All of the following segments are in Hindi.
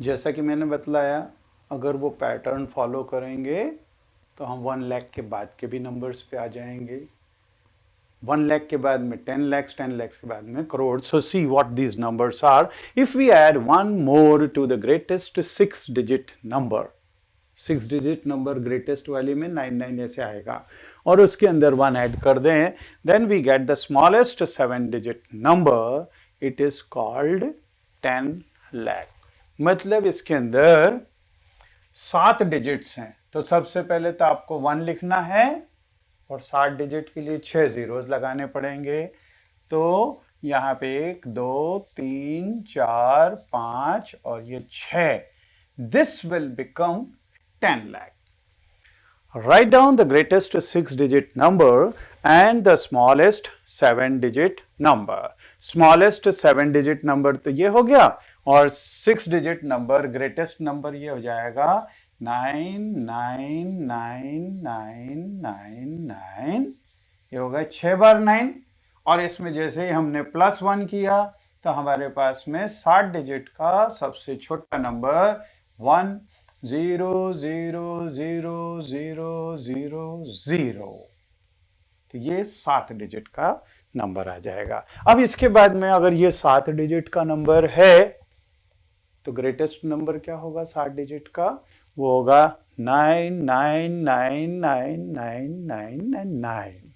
जैसा कि मैंने बतलाया, अगर वो पैटर्न फॉलो करेंगे तो हम 1 लाख के बाद के भी नंबर्स पे आ जाएंगे। 1 लाख के बाद में 10 lakhs, 10 lakhs के बाद में crore. So see what these numbers are. If we add one more to the greatest 6 digit number, 6 digit number greatest वाली में 99 ऐसे आएगा, और उसके अंदर 1 ऐड कर दें, then we get the smallest 7 digit number. It is called 10 lakh. मतलब इसके अंदर 7 डिजिट्स हैं, तो सबसे पहले तो आपको 1 लिखना है और 60 डिजिट के लिए 6 जीरोज लगाने पड़ेंगे। तो यहाँ पे 1 2 3 4 5 और ये 6, this will become 10 lakh. Write down the greatest 6 digit number and the smallest 7 digit number. Smallest 7 digit number तो ये हो गया, और 6 digit नंबर ग्रेटेस्ट नंबर ये हो जाएगा 9999999। ये हो गया 6 बार 9, और इसमें जैसे ही हमने +1 किया तो हमारे पास में 60 डिजिट का सबसे छोटा नंबर 1000000। तो ये 7 डिजिट का नंबर आ जाएगा। अब इसके बाद में अगर ये 7 डिजिट का नंबर है तो ग्रेटेस्ट नंबर क्या होगा 7 डिजिट का? वो होगा 9999999।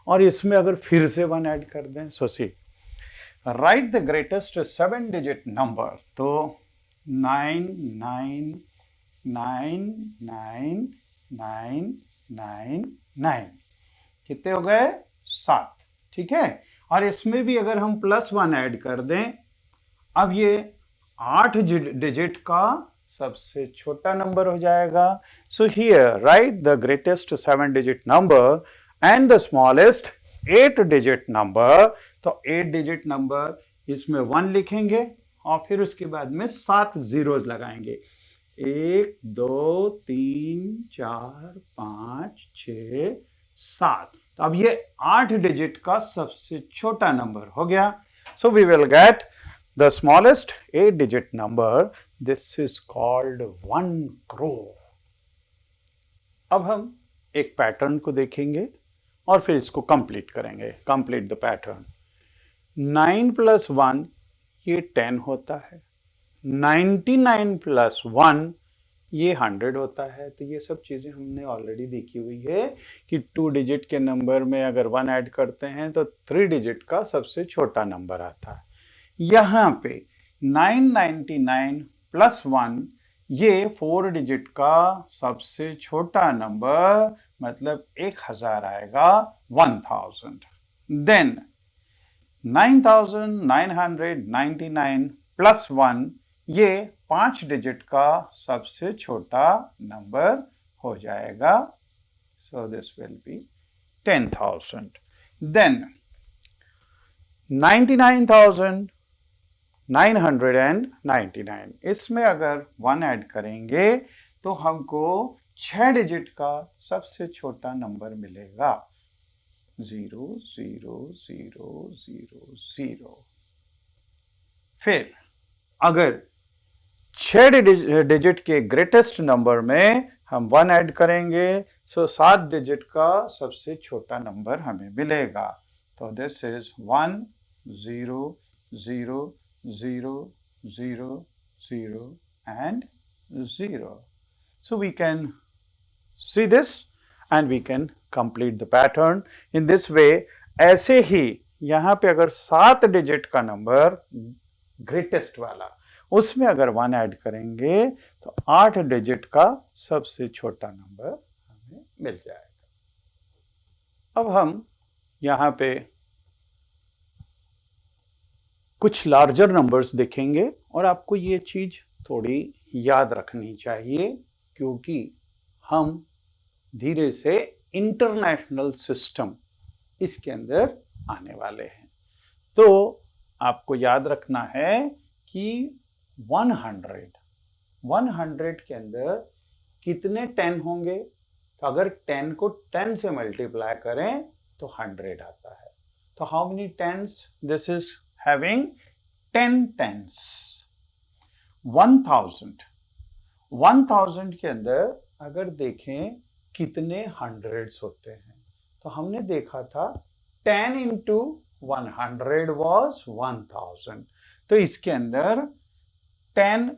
और इसमें अगर फिर से 1 ऐड कर दें, so see right the greatest 7 digit number, तो 9999999 कितने हो गए? 7। ठीक है। और इसमें भी अगर हम +1 ऐड कर दें, अब ये 8 डिजिट का सबसे छोटा नंबर हो जाएगा। So here right the greatest 7 digit number and the smallest 8 digit number. तो 8 डिजिट नंबर, इसमें 1 लिखेंगे और फिर उसके बाद में 7 जीरोज लगाएंगे। 1 2 3 4 5 6 7। तो अब ये 8 डिजिट का सबसे छोटा नंबर हो गया। So we will get the smallest 8 digit number, this is called 1 crore। अब हम एक पैटर्न को देखेंगे और फिर इसको कंप्लीट करेंगे। Complete the pattern. 9 + 1 ये 10 होता है, 99 + 1 ये 100 होता है। तो ये सब चीजें हमने ऑलरेडी देखी हुई है कि 2 डिजिट के नंबर में अगर 1 ऐड करते हैं तो 3 डिजिट का सबसे छोटा नंबर आता है। यहाँ पे 999 + 1 ये 4 डिजिट का सबसे छोटा नंबर, मतलब 1000 आएगा, 1000। देन 9999 + 1 ये 5 डिजिट का सबसे छोटा नंबर हो जाएगा। So this will be 10,000। देन 99,999, इसमें अगर 1 ऐड करेंगे तो हमको 6 डिजिट का सबसे छोटा नंबर मिलेगा, 00000। फिर अगर 6 डिजिट के ग्रेटेस्ट नंबर में हम 1 ऐड करेंगे तो 7 डिजिट का सबसे छोटा नंबर हमें मिलेगा। तो this is 1000000 and 0. So we can see this and we can complete the pattern in this way। ऐसे ही यहाँ पे अगर 7 डिजिट का नंबर ग्रेटेस्ट वाला, उसमें अगर 1 ऐड करेंगे तो 8 डिजिट का सबसे छोटा नंबर हमें मिल जाएगा। अब हम यहाँ पे कुछ लार्जर नंबर्स देखेंगे और आपको ये चीज थोड़ी याद रखनी चाहिए, क्योंकि हम धीरे से इंटरनेशनल सिस्टम इसके अंदर आने वाले हैं। तो आपको याद रखना है कि 100 के अंदर कितने 10 होंगे। तो अगर 10 को 10 से मल्टीप्लाई करें तो 100 आता है। तो how many tens? This is having 10 tens। 1000 1000 के अंदर अगर देखें कितने हंड्रेड्स होते हैं, तो हमने देखा था 10 into 100 was 1000, तो इसके अंदर 10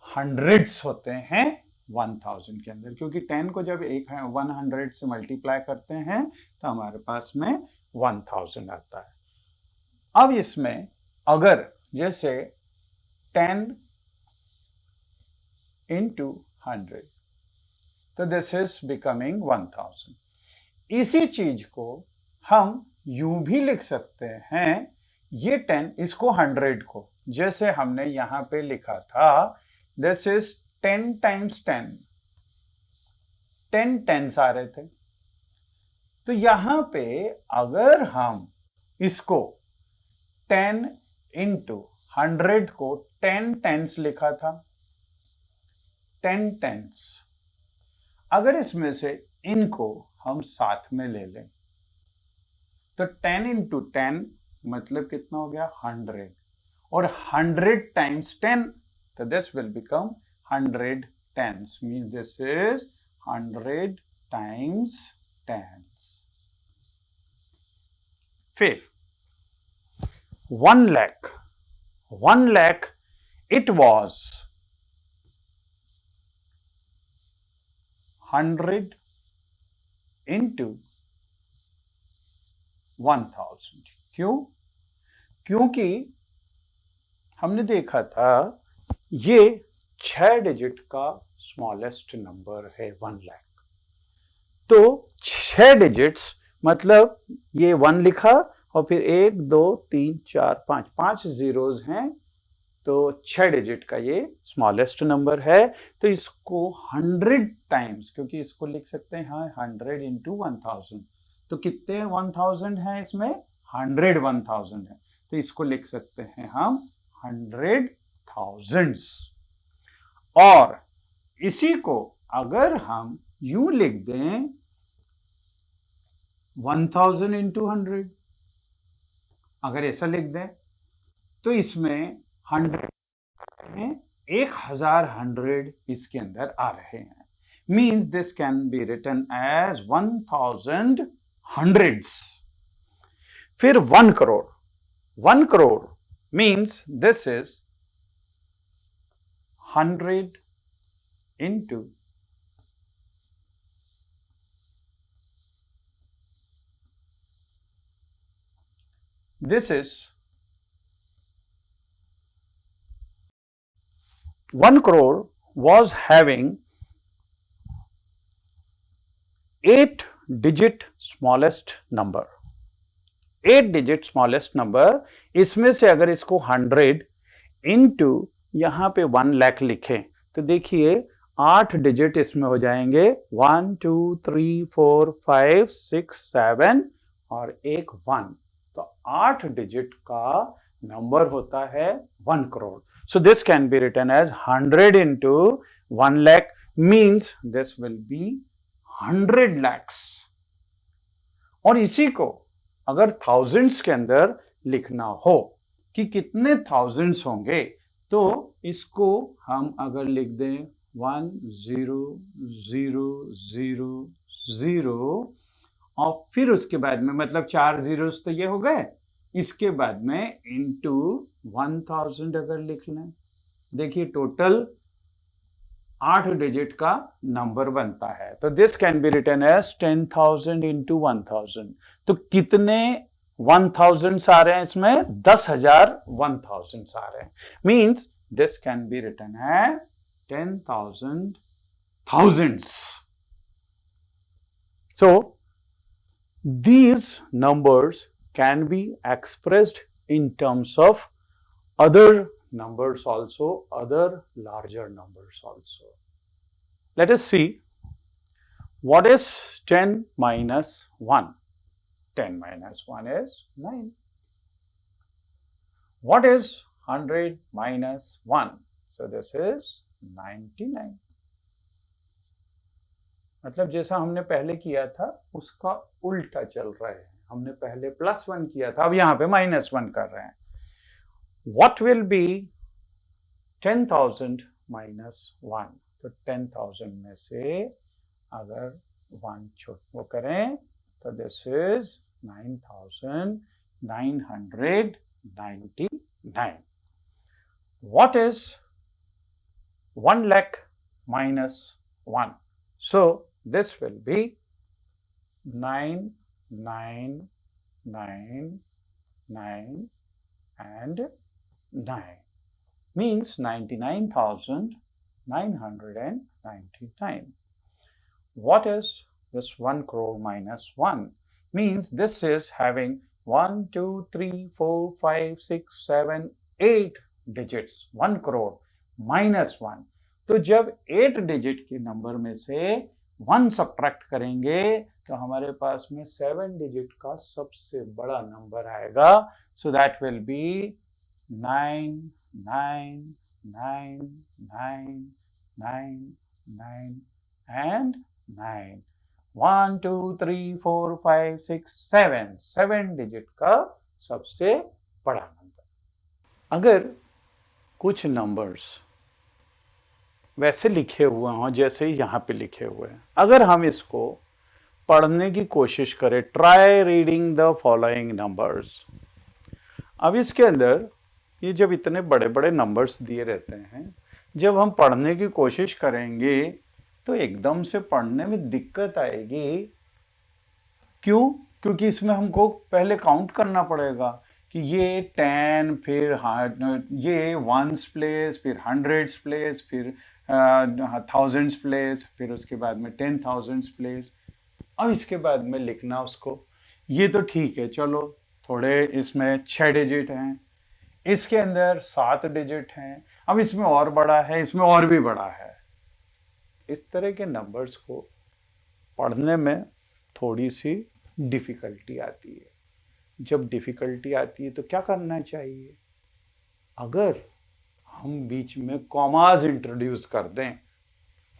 हंड्रेड्स होते हैं 1000 के अंदर, क्योंकि 10 को जब 100 से मल्टीप्लाई करते हैं तो हमारे पास में 1000 आता है। अब इसमें अगर जैसे 10 into 100, तो दिस इज बिकमिंग 1000। इसी चीज को हम यूं भी लिख सकते हैं, ये 10 इसको 100 को, जैसे हमने यहां पे लिखा था दिस इज 10 times 10, 10 टेंस आ रहे थे। तो यहां पे अगर हम इसको 10 into 100 को 10 टेंस लिखा था, 10 टेंस, अगर इसमें से इनको हम साथ में ले लें तो 10 into 10 मतलब कितना हो गया 100, और 100 times 10, तो this will become 100 tens, means this is 100 times 10s। फिर 1 lakh, 1 lakh it was 100 into 1000। क्यों? क्योंकि हमने देखा था ये 6 डिजिट का स्मॉलेस्ट नंबर है 1 लाख, तो 6 डिजिट्स मतलब ये 1 लिखा और फिर 1 2 3 4 5 5 जीरोस हैं, तो 6 डिजिट का ये स्मॉलेस्ट नंबर है। तो इसको 100 टाइम्स, क्योंकि इसको लिख सकते हैं 100 into 1000, तो कितने 1000 है इसमें 100 1000 है, तो इसको लिख सकते हैं हम 100 thousands। और इसी को अगर हम यूं लिख दें 1000 into 100, अगर ऐसा लिख दें तो इसमें 100 में 1000 100 इसके अंदर आ रहे हैं, means this can be written as 1000 hundreds। फिर 1 crore, 1 crore means this is 100 into 1 crore was having 8 digit smallest number, 8 digit smallest number। इसमें से अगर इसको 100 into यहां पे 1 लाख लिखें तो देखिए 8 डिजिट इसमें हो जाएंगे 1 2 3 4 5 6 7 और एक 1, तो 8 डिजिट का नंबर होता है 1 crore. So this can be written as 100 into 1 lakh, means this will be 100 lakhs। और इसी को अगर थाउजेंड्स के अंदर लिखना हो कि कितने थाउजेंड्स होंगे, तो इसको हम अगर लिख दें 1 0 0 0 0 और फिर उसके बाद में मतलब 4 जीरोस तो ये हो गए, इसके बाद में इंटू 1000 अगर लिख लें, देखिए टोटल 8 डिजिट का नंबर बनता है, तो this can be written as 10,000 into 1000। तो कितने 1000 आ रहे हैं इसमें 10,000 1000 आ रहे हैं, means this can be written as 10,000 thousands। So these numbers can be expressed in terms of other numbers also, other larger numbers also. Let us see what is 10 minus 1. 10 minus 1 is 9. What is 100 minus 1? So this is 99. मतलब जैसा हमने पहले किया था उसका उल्टा चल रहा है, हमने पहले +1 किया था, अब यहां पे -1 कर रहे हैं। What will be 10,000 माइनस 1, तो 10,000 में से अगर 1 छोड़ वो करें तो this is 9,999. What is 1 lakh minus 1? So this will be 9,999 and 9, means 99,999. What is this 1 crore minus 1? Means this is having 1, 2, 3, 4, 5, 6, 7, 8 digits. 1 crore minus 1. तो जब 8 डिजिट के नंबर में से 1 सब्ट्रैक्ट करेंगे तो हमारे पास में 7 डिजिट का सबसे बड़ा नंबर आएगा. So that will be 9, 9, 9, 9, 9, 9 and 9. 1, 2, 3, 4, 5, 6, 7. 7 digit का सबसे बड़ा नंबर. अगर कुछ नंबर्स वैसे लिखे हुए हों जैसे यहाँ पे लिखे हुए हैं, अगर हम इसको पढ़ने की कोशिश करें, try reading the following numbers. अब इसके अंदर ये जब इतने बड़े बड़े नंबर्स दिए रहते हैं, जब हम पढ़ने की कोशिश करेंगे तो एकदम से पढ़ने में दिक्कत आएगी. क्यों? क्योंकि इसमें हमको पहले काउंट करना पड़ेगा कि ये 10, फिर ये वंस प्लेस, फिर हंड्रेड्स प्लेस, फिर थाउजेंड्स प्लेस, फिर उसके बाद में 10,000 प्लेस. अब इसके बाद में लिखना उसको, ये तो ठीक है, चलो थोड़े इसमें 6 डिजिट हैं, इसके अंदर 7 डिजिट हैं, अब इसमें और बड़ा है, इसमें और भी बड़ा है. इस तरह के नंबर्स को पढ़ने में थोड़ी सी डिफिकल्टी आती है. जब डिफिकल्टी आती है तो क्या करना चाहिए? अगर हम बीच में कॉमास इंट्रोड्यूस कर दें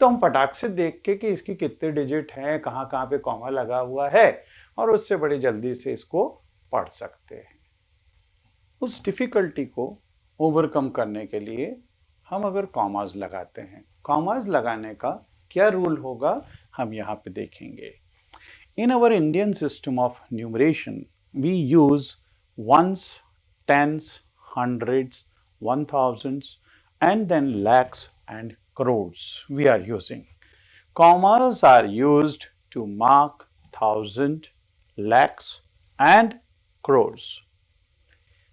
तो हम पटाख से देख के कि इसकी कितने डिजिट हैं, कहाँ कहाँ पे कॉमा लगा हुआ है, और उससे बड़ी जल्दी से इसको पढ़ सकते हैं. उस डिफिकल्टी को ओवरकम करने के लिए हम अगर कॉमास लगाते हैं, कॉमास लगाने का क्या रूल होगा हम यहाँ पे देखेंगे. In our Indian system of numeration we use ones, tens, hundreds, 1000s, and then lakhs and crores we are using. Commas are used to mark thousand, lakhs and crores.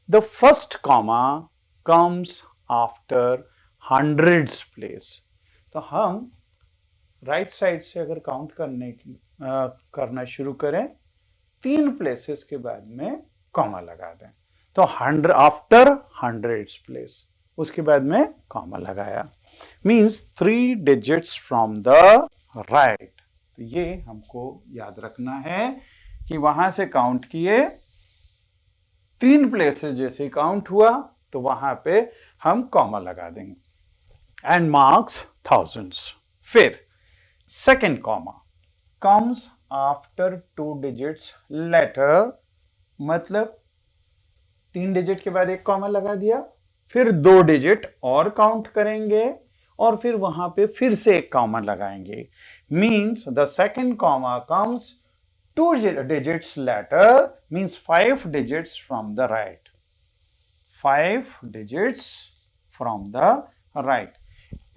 The first comma comes after hundreds place. तो हम राइट साइड से अगर काउंट करना शुरू करें, 3 प्लेसेस के बाद में कॉमा लगा दें. तो 100 आफ्टर हंड्रेड्स प्लेस, उसके बाद में कॉमा लगाया, means 3 digits from the right. तो ये हमको याद रखना है कि वहां से काउंट किए, 3 प्लेसेस जैसे काउंट हुआ तो वहां पे हम कॉमा लगा देंगे. And marks thousands. फिर second comma comes after 2 digits later, मतलब 3 डिजिट के बाद एक कॉमा लगा दिया, फिर 2 डिजिट और काउंट करेंगे और फिर वहां पे फिर से एक कॉमा लगाएंगे. Means the second comma comes 2 digits later, means 5 digits from the right. 5 digits from the right.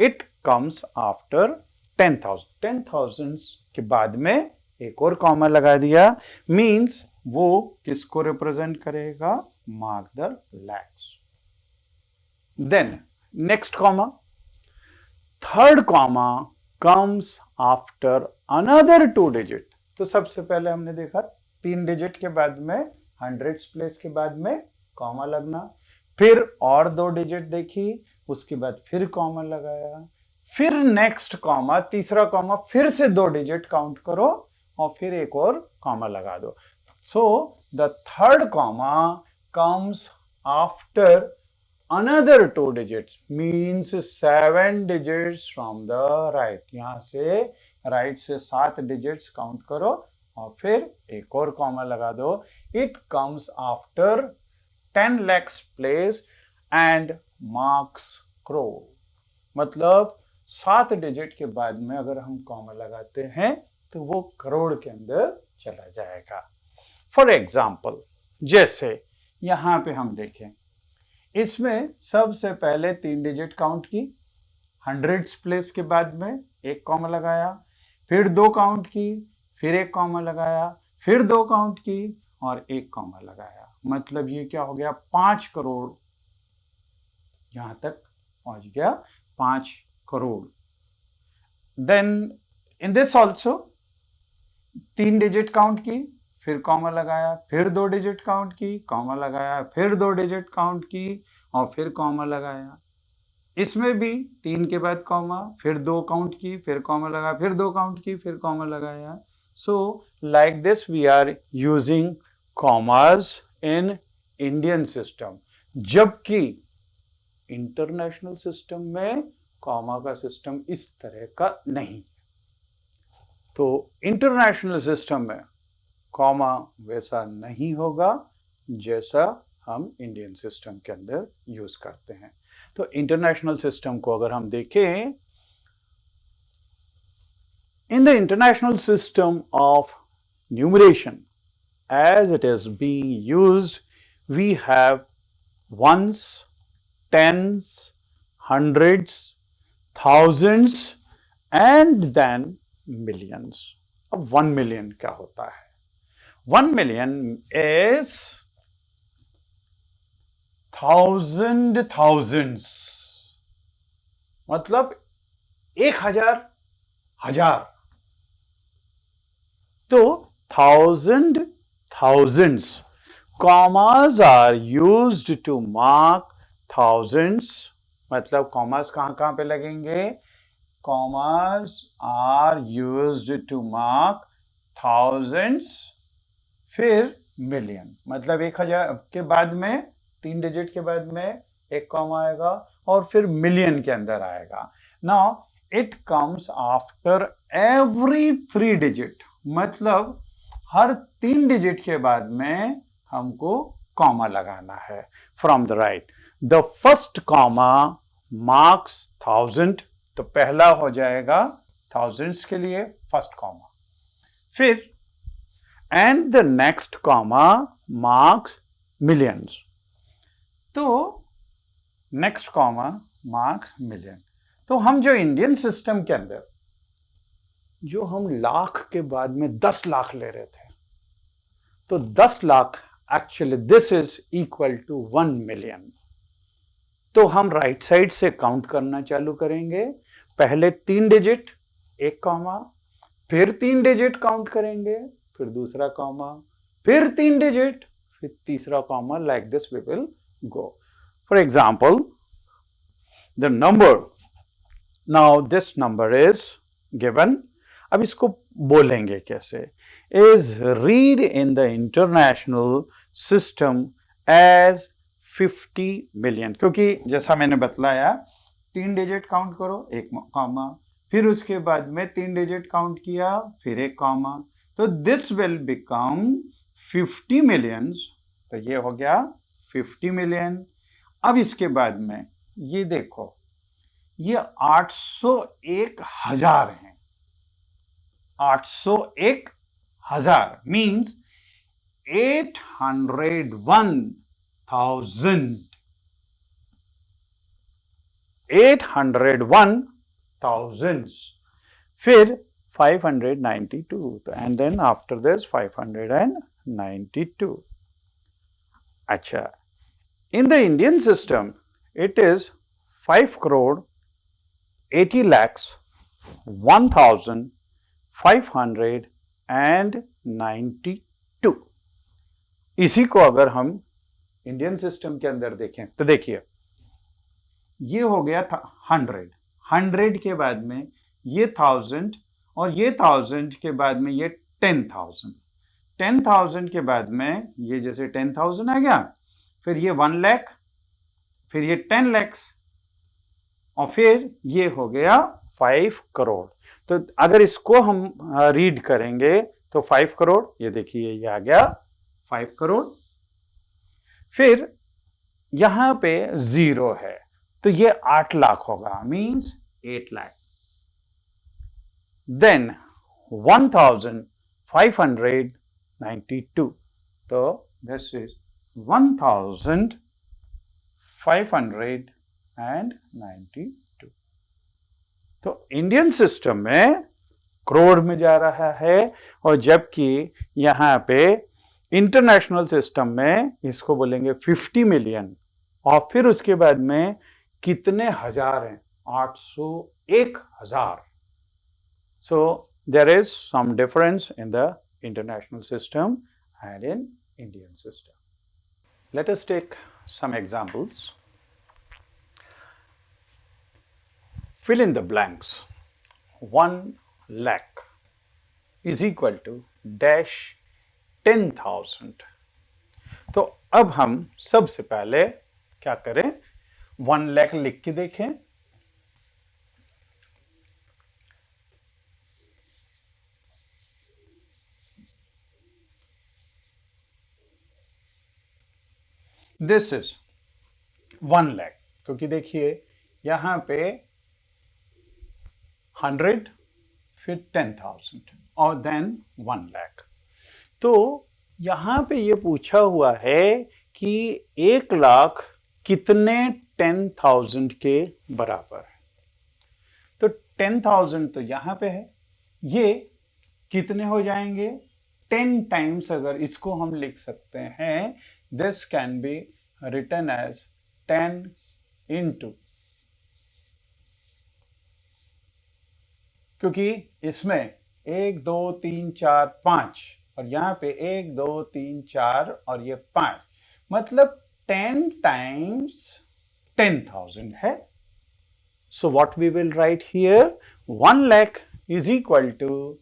It comes after 10,000. 10,000 के बाद में एक और कॉमा लगा दिया, मींस वो किसको रिप्रेजेंट करेगा? Mark the lakhs. Then next comma, third comma comes after another 2 digit. तो सबसे पहले हमने देखा 3 डिजिट के बाद में हंड्रेड्स प्लेस के बाद में कॉमा लगना, फिर और 2 डिजिट देखी, उसके बाद फिर कॉमा लगाया, फिर नेक्स्ट कॉमा, तीसरा कॉमा, फिर से 2 डिजिट काउंट करो और फिर एक और कॉमा लगा दो. So the third comma comes after another 2 digits, means 7 digits from the right. यहां से राइट से 7 डिजिट्स काउंट करो और फिर एक और कॉमा लगा दो. It comes after 10 lakhs place and marks crore. मतलब 7 डिजिट के बाद में अगर हम कॉमा लगाते हैं तो वो करोड़ के अंदर चला जाएगा। फॉर एग्जाम्पल, जैसे यहां पे हम देखें, इसमें सबसे पहले 3 डिजिट काउंट की, हंड्रेड्स प्लेस के बाद में एक कॉमा लगाया, फिर 2 काउंट की, फिर एक कॉमा लगाया, फिर 2 काउंट की और एक कॉमा लगाया। मतलब ये क्या हो गया, 5 करोड़, यहां तक पहुंच गया 5 crore. Then in this also 3 digit count की, फिर कॉमा लगाया, फिर 2 डिजिट काउंट की, कॉमा लगाया, फिर 2 डिजिट काउंट की और फिर कॉमा लगाया। इसमें भी 3 के बाद कॉमा, फिर 2 काउंट की, फिर कॉमा लगाया, फिर 2 काउंट की, फिर कॉमा लगाया। So like this we are using commas in Indian system, जबकि इंटरनेशनल सिस्टम में कॉमा का सिस्टम इस तरह का नहीं। तो इंटरनेशनल सिस्टम में कॉमा वैसा नहीं होगा जैसा हम इंडियन सिस्टम के अंदर यूज करते हैं। तो इंटरनेशनल सिस्टम को अगर हम देखें, इन the international system of numeration as it is being used, we have ones, tens, hundreds, thousands and then millions. अब 1 million क्या होता है? 1 million is 1000 thousands, मतलब 1000 हजार। तो 1000 thousands, commas are used to mark thousands, मतलब commas कहां पे लगेंगे? commas are used to mark thousands, फिर million, मतलब 1000 के बाद में 3 डिजिट के बाद में एक कॉमा आएगा और फिर मिलियन के अंदर आएगा। Now it comes after every 3 digit, मतलब हर 3 डिजिट के बाद में हमको कॉमा लगाना है। From the right, the first comma marks 1000, तो पहला हो जाएगा थाउजेंड्स के लिए फर्स्ट कॉमा, फिर and the next comma marks millions, तो नेक्स्ट कॉमा मार्क्स मिलियन। तो हम जो इंडियन सिस्टम के अंदर जो हम लाख के बाद में 10 लाख ले रहे थे, तो 10 lakh actually this is equal to 1 million. तो हम राइट साइड से काउंट करना चालू करेंगे, पहले 3 डिजिट एक कॉमा, फिर 3 डिजिट काउंट करेंगे, फिर दूसरा कॉमा, फिर 3 डिजिट, फिर तीसरा comma, like this we will go. For example, the number, now this number is given, अब इसको बोलेंगे कैसे? Is read in the international system as 50 million, क्योंकि जैसा मैंने बतलाया 3 डिजिट काउंट करो, एक कॉमा, फिर उसके बाद में 3 डिजिट काउंट किया, फिर एक कॉमा, तो दिस विल बिकम 50 मिलियंस। तो ये हो गया 50 मिलियन। अब इसके बाद में ये देखो, ये 801,000 हैं। 801,000 मीन्स 801,000, 801,000, फिर 592, एंड देन आफ्टर दिस 592। अच्छा, in the Indian system it is 5 crore 80 lakhs 1,592। इसी को अगर हम इंडियन सिस्टम के अंदर देखें तो देखिए, ये हो गया था 100 के बाद में ये 1000 और ये 1000 के बाद में ये 10,000, 10,000 के बाद में ये जैसे 10,000 आ गया, फिर ये 1 लाख, फिर ये 10 lakhs और फिर ये हो गया 5 करोड़। तो अगर इसको हम रीड करेंगे तो 5 करोड़, ये देखिए ये आ गया 5 करोड़, फिर यहां पे 0 है, तो ये 8 लाख होगा, मीन्स 8 लाख। देन 1592, तो दिस इज 1592। तो इंडियन सिस्टम में करोड़ में जा रहा है, और जबकि यहां पे इंटरनेशनल सिस्टम में इसको बोलेंगे 50 मिलियन, और फिर उसके बाद में कितने हजार हैं, 801,000। So there is some difference in the international system and in Indian system. Let us take some examples. Fill in the blanks. 1 lakh is equal to dash 10,000. तो अब हम सबसे पहले क्या करें, 1 लाख लिख के देखें। दिस इज 1 लाख, क्योंकि देखिए यहां पे 100, फिर 10,000 और देन 1 लाख। तो यहां पे ये पूछा हुआ है कि 1 लाख कितने 10,000 के बराबर है। तो 10,000 तो यहां पे है, ये कितने हो जाएंगे 10 टाइम्स। अगर इसको हम लिख सकते हैं, this can be written as 10 into, क्योंकि इसमें 1 2 3 4 5 और यहां पे 1 2 3 4 और ये 5, मतलब 10 टाइम्स 10,000 है। So what we will write here, 1 lakh is equal to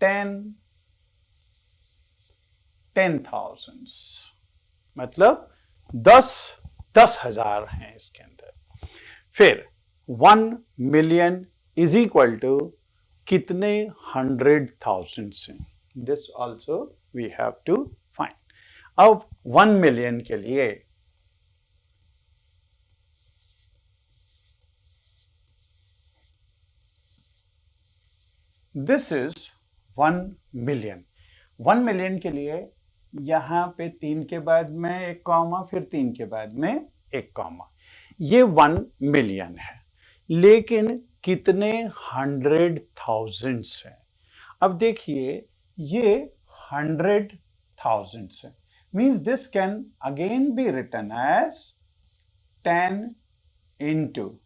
10,000, मतलब 10,000 हैं इसके अंदर। फिर 1 मिलियन इज इक्वल टू कितने 100,000 हैं, this also we have to find. अब 1 मिलियन के लिए दिस इज 1 मिलियन। 1 मिलियन के लिए यहां पे 3 के बाद में एक कॉमा, फिर 3 के बाद में एक कॉमा, ये 1 मिलियन है। लेकिन कितने 100,000 हैं। अब देखिए ये 100,000 है, means this can again be written as 10 into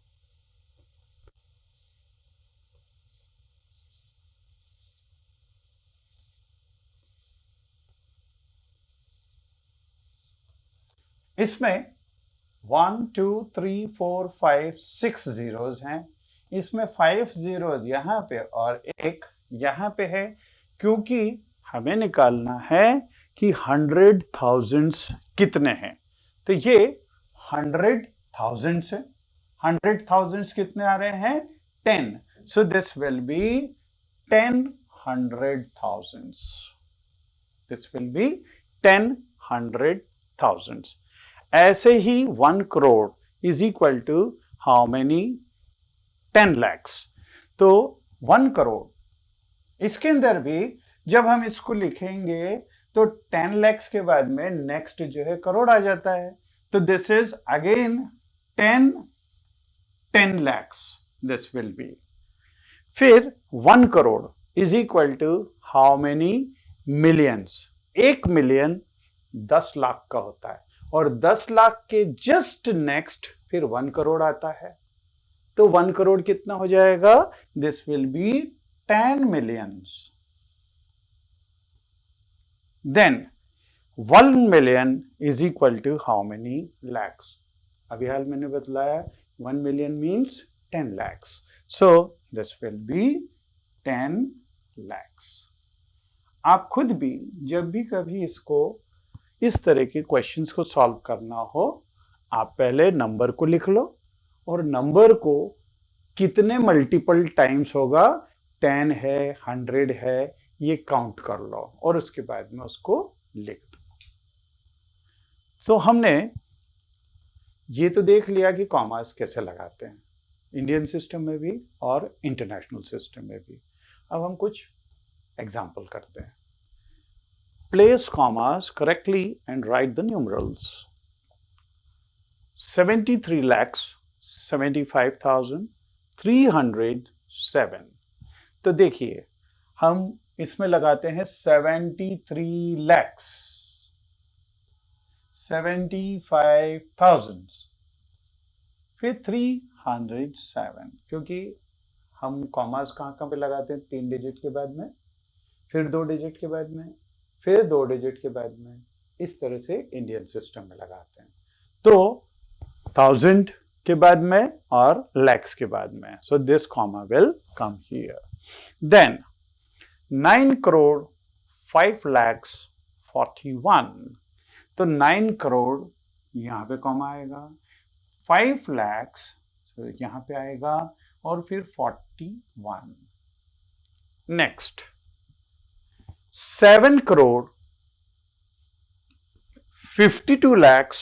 इसमें 1 2 3 4 5 6 जीरोज हैं, इसमें 5 जीरोज यहां पे और एक यहां पे है, क्योंकि हमें निकालना है कि 100,000 कितने हैं। तो ये 100,000 है, 100,000 कितने आ रहे हैं 10, so this will be 10 100,000, this will be 10 100,000। ऐसे ही 1 crore is equal to how many 10 lakhs। तो 1 करोड़ इसके अंदर भी जब हम इसको लिखेंगे तो 10 lakhs के बाद में नेक्स्ट जो है करोड़ आ जाता है। तो this is again 10 lakhs, this will be. फिर 1 crore is equal to how many millions, 1 million 10 lakh का होता है, और 10 लाख के जस्ट नेक्स्ट फिर 1 करोड़ आता है। तो 1 करोड़ कितना हो जाएगा, this will be 10 millions. Then 1 million is equal to how many lakhs. अभी हाल मैंने बतलाया 1 million means 10 lakhs, so this will be 10 lakhs। आप खुद भी जब भी कभी इसको इस तरह के क्वेश्चंस को सॉल्व करना हो, आप पहले नंबर को लिख लो और नंबर को कितने मल्टीपल टाइम्स होगा, 10 है 100 है, ये काउंट कर लो और उसके बाद में उसको लिख दो। तो हमने ये तो देख लिया कि कॉमास कैसे लगाते हैं इंडियन सिस्टम में भी और इंटरनेशनल सिस्टम में भी। अब हम कुछ एग्जाम्पल करते हैं। Place commas correctly and write the numerals. 73 lakhs 75,307। तो देखिए हम इसमें लगाते हैं 73 lakhs 75,000 फिर 307, क्योंकि हम कॉमास कहाँ पे लगाते हैं? 3 डिजिट के बाद में, फिर 2 डिजिट के बाद में, फिर 2 डिजिट के बाद में। इस तरह से इंडियन सिस्टम में लगाते हैं। तो 1000 के बाद में और lakhs के बाद में। So this comma will come here. Then 9 crore 5 lakhs 41। तो 9 करोड़ यहां पे कॉमा आएगा, 5 lakhs यहां पे आएगा और फिर 41। Next 7 crore 52 lakhs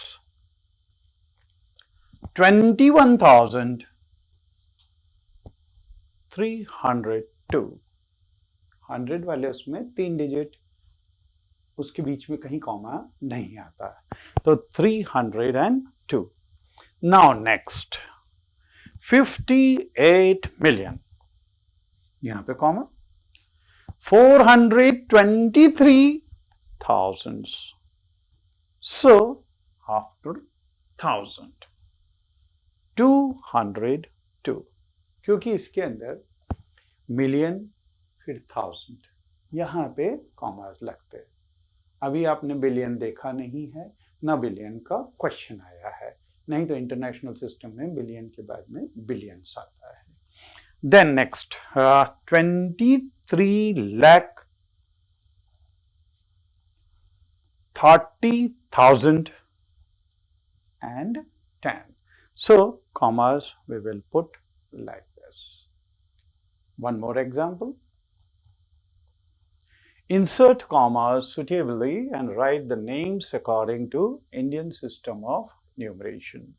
21,302। 100 वाले उसमें 3 डिजिट, उसके बीच में कहीं कॉमा नहीं आता, तो 302। नाउ नेक्स्ट 58 million, यहां पे कॉमा, 423,000। So after 1000 202, क्योंकि इसके अंदर मिलियन फिर 1000 यहां पे कॉमास लगते हैं। अभी आपने बिलियन देखा नहीं है, ना बिलियन का क्वेश्चन आया है, नहीं तो इंटरनेशनल सिस्टम में बिलियन के बाद में बिलियंस आता है। Then next 23,30,010। So commas we will put like this. One more example. Insert commas suitably and write the names according to Indian system of numeration.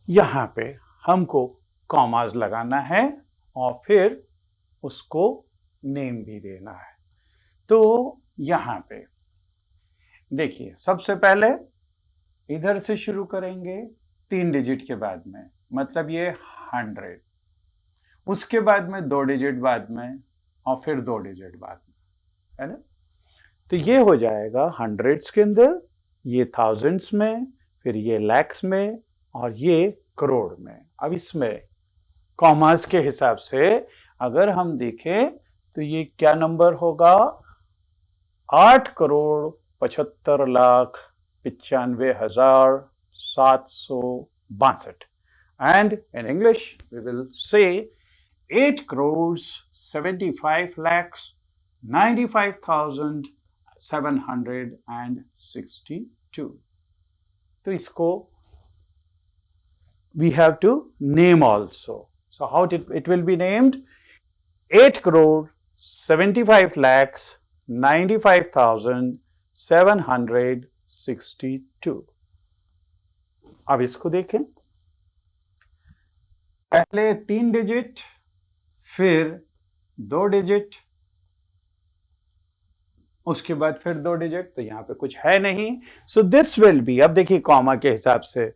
यहां पे हमको कॉमास लगाना है और फिर उसको नेम भी देना है। तो यहां पे देखिए सबसे पहले इधर से शुरू करेंगे 3 डिजिट के बाद में, मतलब ये 100, उसके बाद में 2 डिजिट बाद में और फिर 2 डिजिट बाद में, है ना। तो ये हो जाएगा हंड्रेड्स के अंदर, ये थाउजेंड्स में, फिर ये लैक्स में और ये करोड़ में। अब इसमें कॉमास के हिसाब से अगर हम देखें तो ये क्या नंबर होगा? 8,95,95,762। And in English we will say 8,75,95,762। तो इसको we have to name also. So how it will be named? 8,75,95,762। अब इसको देखें, पहले 3 डिजिट, फिर 2 डिजिट, उसके बाद फिर 2 डिजिट, तो यहां पे कुछ है नहीं। सो दिस विल बी, अब देखिए कॉमा के हिसाब से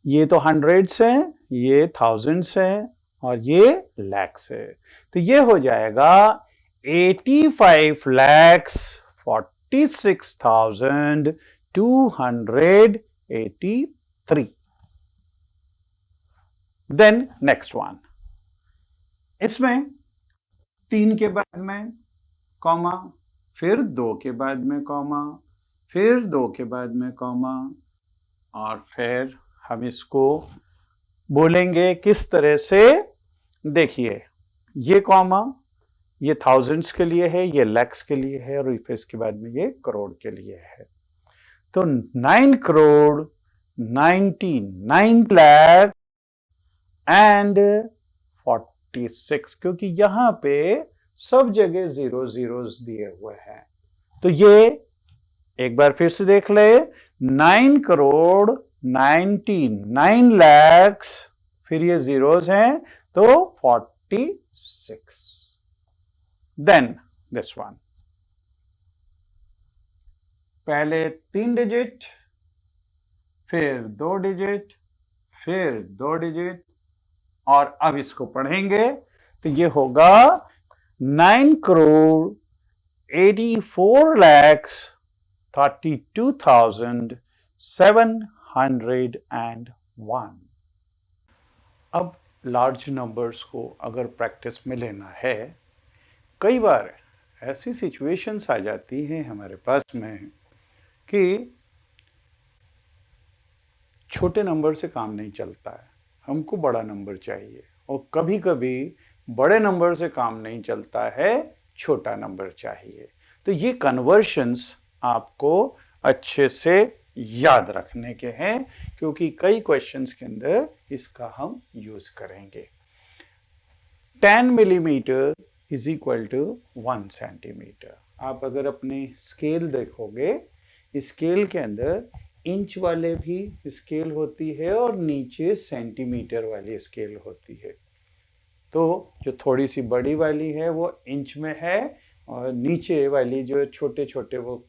ये तो हंड्रेड्स है, ये थाउजेंड्स है और ये लैक्स है, तो ये हो जाएगा 85,46,283। देन नेक्स्ट वन, इसमें 3 के बाद में कॉमा, फिर 2 के बाद में कॉमा, फिर 2 के बाद में कॉमा, और फिर हम इसको बोलेंगे किस तरह से? देखिए ये कॉमा ये थाउजेंड्स के लिए है, ये लैक्स के लिए है और फिर इसके बाद में ये करोड़ के लिए है। तो 9 crore 99 lakh and 46, क्योंकि यहां पे सब जगह 0 zeros दिए हुए हैं। तो ये एक बार फिर से देख ले, 9 crore 99 lakhs, फिर ये zeros हैं तो 46. Then this one, पहले 3 डिजिट, फिर 2 डिजिट, फिर 2 डिजिट, और अब इसको पढ़ेंगे तो ये होगा 9,84,32,701. अब लार्ज नंबर्स को अगर प्रैक्टिस में लेना है, कई बार ऐसी सिचुएशंस आ जाती हैं हमारे पास में कि छोटे नंबर से काम नहीं चलता है, हमको बड़ा नंबर चाहिए, और कभी कभी बड़े नंबर से काम नहीं चलता है, छोटा नंबर चाहिए। तो ये कन्वर्शंस आपको अच्छे से याद रखने के हैं, क्योंकि कई क्वेश्चंस के अंदर इसका हम यूज करेंगे। 10 millimetre is equal to 1 centimetre. आप अगर अपनी स्केल देखोगे, स्केल के अंदर इंच वाले भी स्केल होती है और नीचे सेंटीमीटर वाली स्केल होती है। तो जो थोड़ी सी बड़ी वाली है वो इंच में है, और नीचे वाली जो छोटे छोटे वो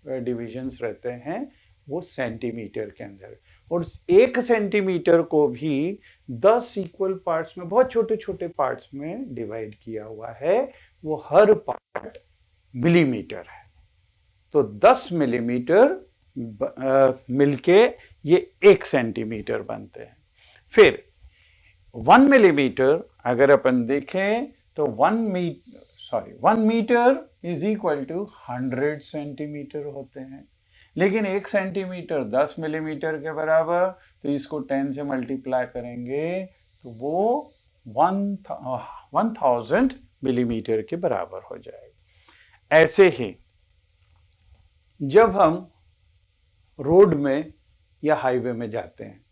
डिविजन्स रहते हैं वो सेंटीमीटर के अंदर। और 1 सेंटीमीटर को भी 10 इक्वल पार्ट्स में, बहुत छोटे छोटे पार्ट्स में डिवाइड किया हुआ है, वो हर पार्ट मिलीमीटर है। तो 10 मिलीमीटर मिलके ये 1 सेंटीमीटर बनते हैं। फिर 1 मिलीमीटर अगर अपन देखें तो 1 metre is equal to 100 centimetre होते हैं। लेकिन 1 सेंटीमीटर 10 मिलीमीटर के बराबर, तो इसको 10 से मल्टीप्लाई करेंगे तो वो 1000 मिलीमीटर के बराबर हो जाएगा। ऐसे ही जब हम रोड में या हाईवे में जाते हैं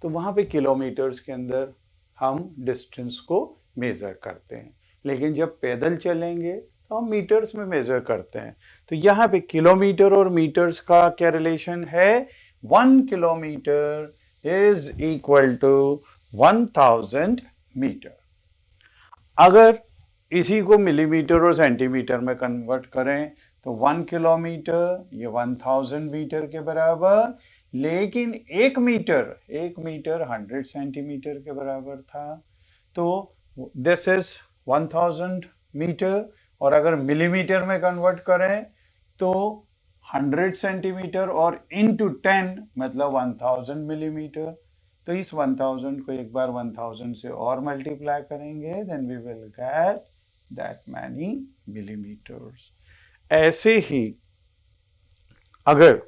तो वहाँ पे किलोमीटर्स के अंदर हम डिस्टेंस को मेज़र करते हैं, लेकिन जब पैदल चलेंगे तो हम मीटर्स में मेज़र करते हैं। तो यहाँ पे किलोमीटर और मीटर्स का क्या रिलेशन है? 1 kilometre is equal to 1000 metre. अगर इसी को मिलीमीटर और सेंटीमीटर में कन्वर्ट करें तो 1 किलोमीटर ये 1000 मीटर के बराबर, लेकिन 1 मीटर 100 सेंटीमीटर के बराबर था। तो दिस इज 1000 मीटर, और अगर मिलीमीटर में कन्वर्ट करें तो 100 सेंटीमीटर और इनटू 10 मतलब 1000 मिलीमीटर। तो इस 1000 को एक बार 1000 से और मल्टीप्लाई करेंगे, then we will get that many millimetres. ऐसे ही अगर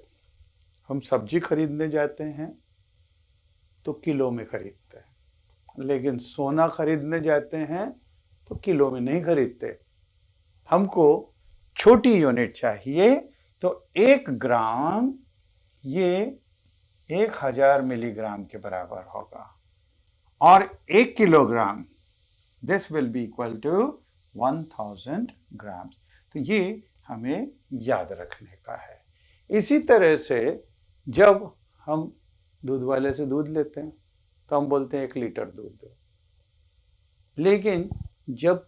हम सब्जी खरीदने जाते हैं तो किलो में खरीदते हैं, लेकिन सोना खरीदने जाते हैं तो किलो में नहीं खरीदते। हमको छोटी यूनिट चाहिए, तो 1 ग्राम ये 1000 मिलीग्राम के बराबर होगा, और 1 kilogram this will be equal to 1000 grams. तो ये हमें याद रखने का है। इसी तरह से जब हम दूध वाले से दूध लेते हैं तो हम बोलते हैं 1 लीटर दूध दो, लेकिन जब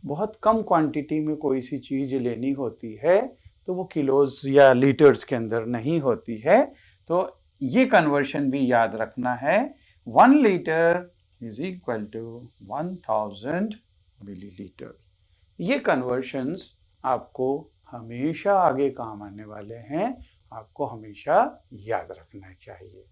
बहुत कम क्वांटिटी में कोई सी चीज़ लेनी होती है तो वो किलोज या लीटर्स के अंदर नहीं होती है। तो ये कन्वर्शन भी याद रखना है। 1 litre is equal to 1000 millilitre. ये कन्वर्शंस आपको हमेशा आगे काम आने वाले हैं, आपको हमेशा याद रखना चाहिए।